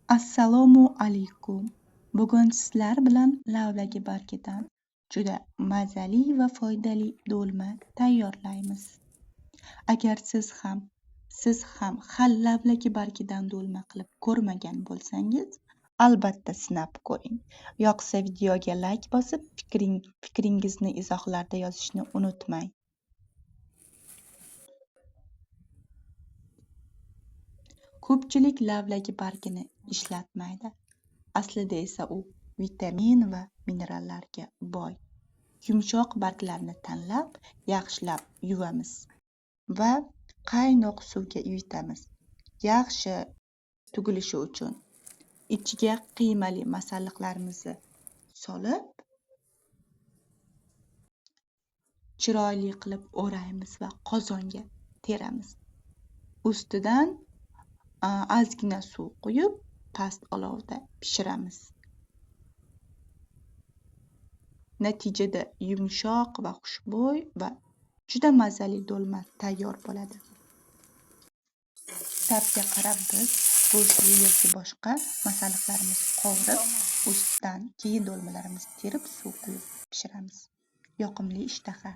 Assalomu alaykum. Bugun sizlar bilan lavlagi bargidan juda mazali va foydali do'lma tayyorlaymiz. Agar siz ham hali lavlagi bargidan do'lma qilib ko'rmagan bo'lsangiz, albatta sinab ko'ring. Yoqsa videoga like bosib, fikringizni izohlarda yozishni unutmang. Ko'pchilik lavlagi bargini ishlatmaydi. Aslida esa u vitamin va minerallarga boy. Yumshoq barglarni tanlab, yaxshilab yuvamiz va qaynoq suvga yuvitamiz. Yaxshi tugilishi uchun ichiga qiymali masalliqlarimizni solib, chiroyli qilib o'raymiz va qozonga teramiz. Ustidan ozgina suv quyib, past olovda pishiramiz. Natijada yumshoq va xushbo'y va juda mazali do'lma tayyor bo'ladi. Tabga qarab biz go'shtli yoki boshqa masalliqlarimizni qovurib, ustidan keyin do'lmalarimizni terib, suv quyib pishiramiz. Yoqimli ishtaha.